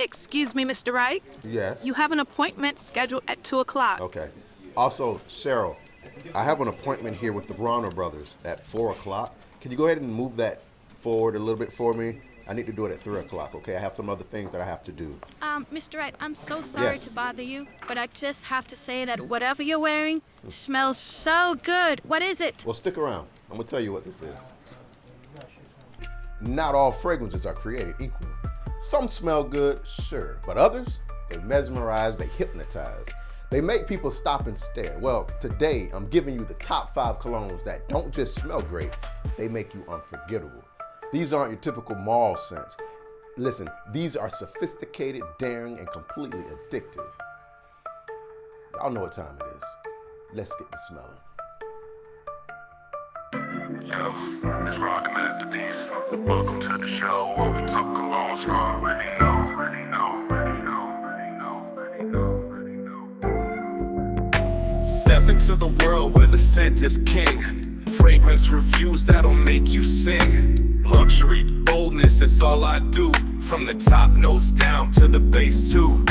Excuse me, Mr. Wright? Yes? You have an appointment scheduled at 2 o'clock. Okay. Also, Cheryl, I have an appointment here with the Bronner brothers at 4 o'clock. Can you go ahead and move that forward a little bit for me? I need to do it at 3 o'clock, okay? I have some other things that I have to do. Mr. Wright, I'm so sorry Yes. to bother you, but I just have to say that whatever you're wearing smells so good. What is it? Well, stick around. I'm gonna tell you what this is. Not all fragrances are created equal. Some smell good, sure, but others, they mesmerize, they hypnotize. They make people stop and stare. Well, today I'm giving you the top 5 colognes that don't just smell great, they make you unforgettable. These aren't your typical mall scents. Listen, these are sophisticated, daring, and completely addictive. Y'all know what time it is. Let's get to smelling. Yo, it's Rock Masterpiece. Welcome to the show where we talk colognes. Already know. Step into the world where the scent is king. Fragrance reviews that'll make you sing. Luxury, boldness, it's all I do. From the top notes down to the bass too.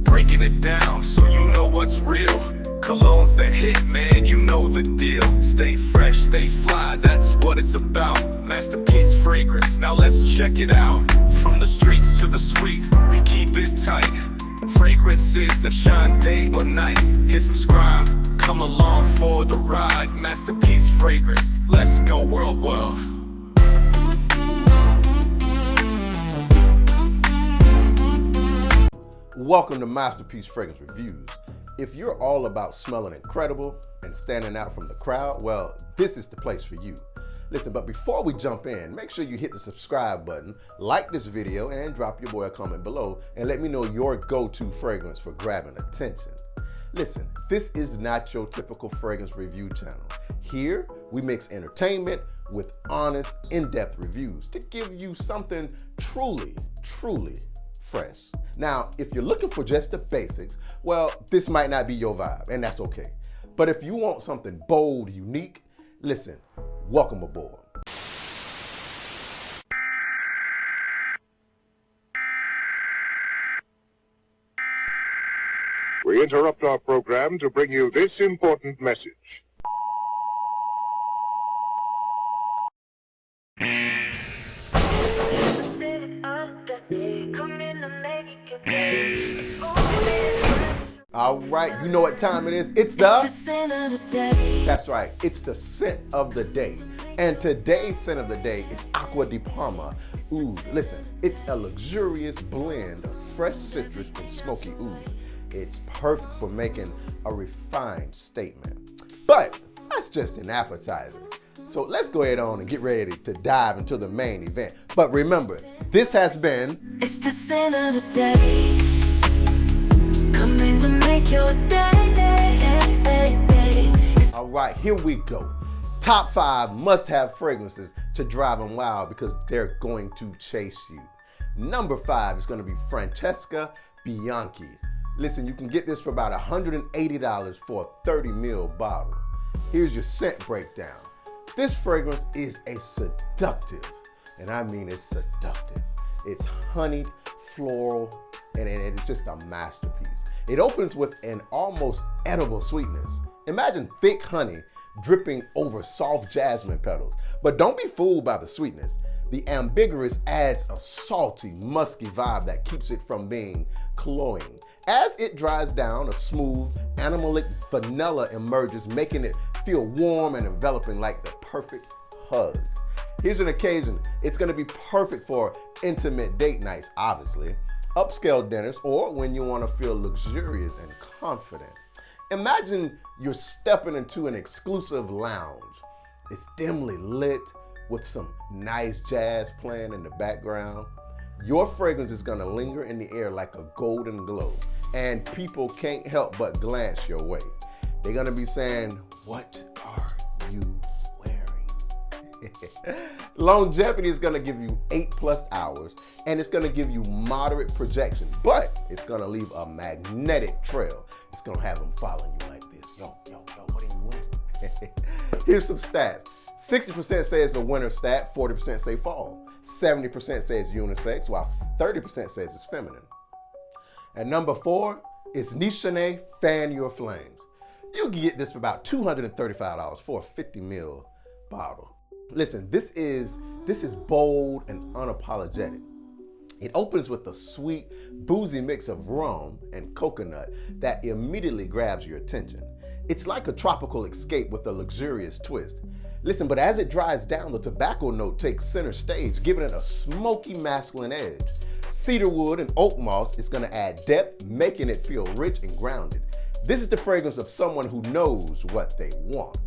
Breaking it down so you know what's real. Colognes that hit, man, you know the deal. Stay fresh, stay fly, that's what it's about. Masterpiece fragrance, now let's check it out. From the streets to the suite, we keep it tight. Fragrances that shine day or night. Hit subscribe, come along for the ride. Masterpiece fragrance, let's go world. Welcome to Masterpiece Fragrance Reviews. If you're all about smelling incredible and standing out from the crowd, well, this is the place for you. Listen, but before we jump in, make sure you hit the subscribe button, like this video, and drop your boy a comment below, and let me know your go-to fragrance for grabbing attention. Listen, this is not your typical fragrance review channel. Here, we mix entertainment with honest, in-depth reviews to give you something truly fresh. Now, if you're looking for just the basics, well, this might not be your vibe, and that's okay. But if you want something bold, unique, listen, welcome aboard. We interrupt our program to bring you this important message. All right, you know what time it is. It's the scent of the day. That's right, it's the scent of the day. And today's scent of the day is Acqua di Parma. Ooh, listen, it's a luxurious blend of fresh citrus and smoky oud. It's perfect for making a refined statement. But that's just an appetizer. So let's go ahead on and get ready to dive into the main event. But remember, this has been... It's the scent of the day. Coming to make your day. All right, here we go. Top 5 must-have fragrances to drive them wild because they're going to chase you. Number 5 is going to be Francesca Bianchi. Listen, you can get this for about $180 for a 30 ml bottle. Here's your scent breakdown. This fragrance is a seductive, and I mean it's seductive. It's honeyed, floral, and it's just a masterpiece. It opens with an almost edible sweetness. Imagine thick honey dripping over soft jasmine petals. But don't be fooled by the sweetness. The ambiguous adds a salty, musky vibe that keeps it from being cloying. As it dries down, a smooth, animalic vanilla emerges, making it feel warm and enveloping like the perfect hug. Here's an occasion. It's gonna be perfect for intimate date nights, obviously, upscale dinners, or when you wanna feel luxurious and confident. Imagine you're stepping into an exclusive lounge. It's dimly lit with some nice jazz playing in the background. Your fragrance is gonna linger in the air like a golden glow, and people can't help but glance your way. They're gonna be saying, "What are you wearing?" Longevity is gonna give you 8+ hours, and it's gonna give you moderate projection, but it's gonna leave a magnetic trail. It's gonna have them following you like this. Yo, what are you wearing? Here's some stats. 60% say it's a winter stat, 40% say fall. 70% say it's unisex, while 30% says it's feminine. And number 4 is Nishane Fan Your Flames. You can get this for about $235 for a 50 ml bottle. Listen, this is bold and unapologetic. It opens with a sweet, boozy mix of rum and coconut that immediately grabs your attention. It's like a tropical escape with a luxurious twist. Listen, but as it dries down, the tobacco note takes center stage, giving it a smoky, masculine edge. Cedarwood and oak moss is gonna add depth, making it feel rich and grounded. This is the fragrance of someone who knows what they want.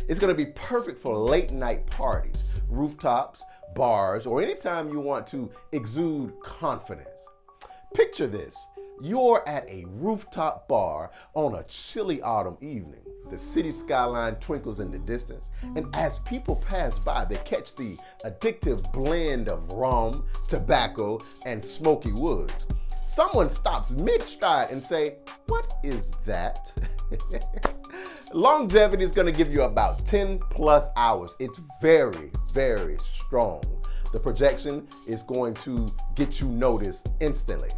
It's gonna be perfect for late night parties, rooftops, bars, or anytime you want to exude confidence. Picture this. You're at a rooftop bar on a chilly autumn evening. The city skyline twinkles in the distance, and as people pass by, they catch the addictive blend of rum, tobacco, and smoky woods. Someone stops mid-stride and say, "What is that?" Longevity is gonna give you about 10 plus hours. It's very, very strong. The projection is going to get you noticed instantly.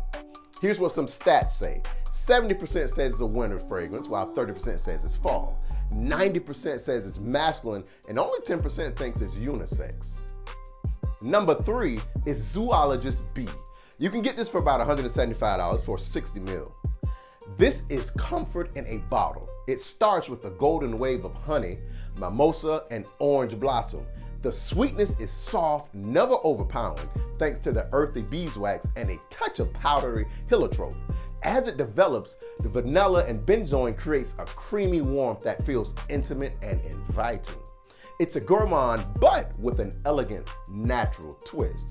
Here's what some stats say. 70% says it's a winter fragrance, while 30% says it's fall. 90% says it's masculine, and only 10% thinks it's unisex. Number 3 is Zoologist Bee. You can get this for about $175 for 60 ml. This is comfort in a bottle. It starts with a golden wave of honey, mimosa, and orange blossom. The sweetness is soft, never overpowering, thanks to the earthy beeswax and a touch of powdery heliotrope. As it develops, the vanilla and benzoin creates a creamy warmth that feels intimate and inviting. It's a gourmand, but with an elegant, natural twist.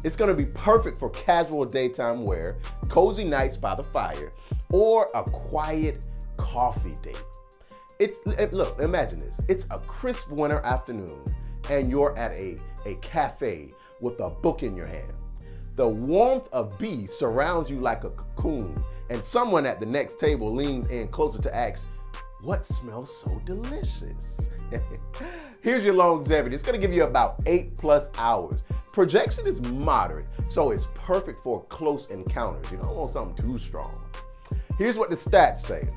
It's gonna be perfect for casual daytime wear, cozy nights by the fire, or a quiet coffee date. Look, imagine this. It's a crisp winter afternoon, and you're at a cafe with a book in your hand. The warmth of Bee surrounds you like a cocoon, and someone at the next table leans in closer to ask, "What smells so delicious?" Here's your longevity. It's gonna give you about 8 plus hours. Projection is moderate, so it's perfect for close encounters. You don't want something too strong. Here's what the stats say.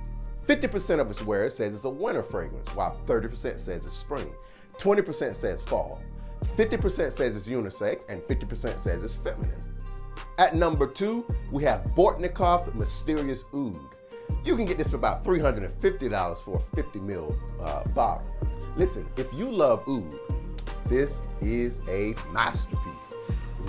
50% of its wearers says it's a winter fragrance, while 30% says it's spring. 20% says fall. 50% says it's unisex, and 50% says it's feminine. At number 2, we have Bortnikov Mysterious Oud. You can get this for about $350 for a 50 ml bottle. Listen, if you love oud, this is a masterpiece.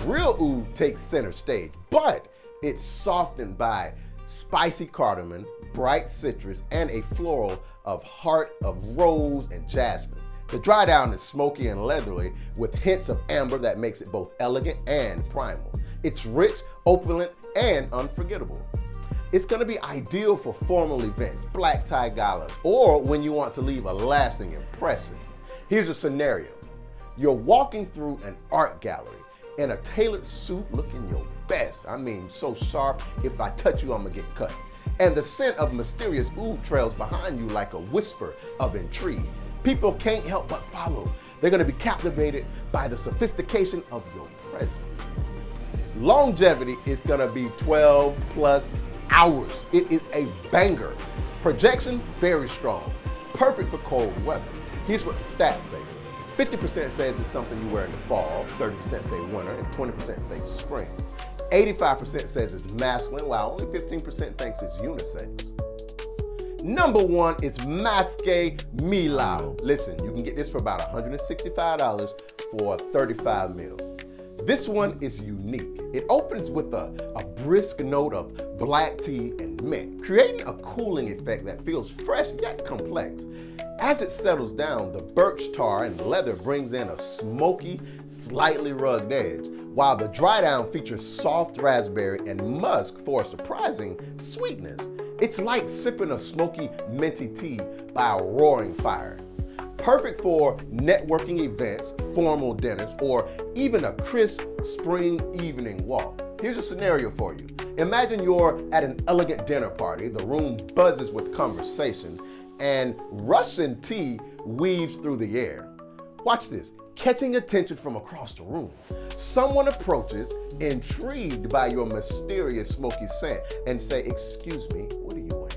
Real oud takes center stage, but it's softened by spicy cardamom, bright citrus, and a floral of heart of rose and jasmine. The dry down is smoky and leathery with hints of amber that makes it both elegant and primal. It's rich, opulent, and unforgettable. It's gonna be ideal for formal events, black tie galas, or when you want to leave a lasting impression. Here's a scenario. You're walking through an art gallery in a tailored suit looking your best. I mean, so sharp, if I touch you, I'm gonna get cut. And the scent of mysterious oud trails behind you like a whisper of intrigue. People can't help but follow. They're gonna be captivated by the sophistication of your presence. Longevity is gonna be 12 plus hours. It is a banger. Projection, very strong. Perfect for cold weather. Here's what the stats say. 50% says it's something you wear in the fall, 30% say winter, and 20% say spring. 85% says it's masculine, while only 15% thinks it's unisex. Number 1 is Masque Milano. Listen, you can get this for about $165 for 35 ml. This one is unique. It opens with a brisk note of black tea and mint, creating a cooling effect that feels fresh yet complex. As it settles down, the birch tar and leather brings in a smoky, slightly rugged edge, while the dry down features soft raspberry and musk for a surprising sweetness. It's like sipping a smoky, minty tea by a roaring fire. Perfect for networking events, formal dinners, or even a crisp spring evening walk. Here's a scenario for you. Imagine you're at an elegant dinner party. The room buzzes with conversation, and Russian tea weaves through the air. Watch this. catching attention from across the room. Someone approaches, intrigued by your mysterious smoky scent, and say, "Excuse me, what are you wearing?"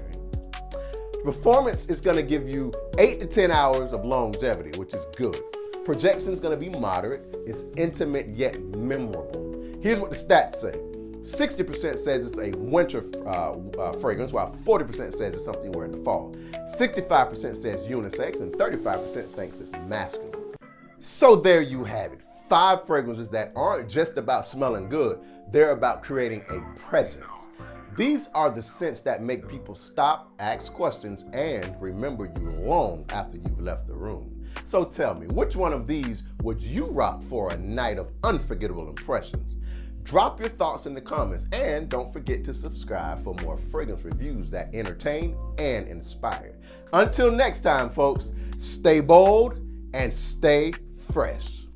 Performance is going to give you 8 to 10 hours of longevity, which is good. Projection is going to be moderate. It's intimate yet memorable. Here's what the stats say. 60% says it's a winter fragrance, while 40% says it's something you wear in the fall. 65% says unisex, and 35% thinks it's masculine. So there you have it. 5 fragrances that aren't just about smelling good, they're about creating a presence. These are the scents that make people stop, ask questions, and remember you long after you've left the room. So tell me, which one of these would you rock for a night of unforgettable impressions? Drop your thoughts in the comments, and don't forget to subscribe for more fragrance reviews that entertain and inspire. Until next time, folks, stay bold and stay fresh.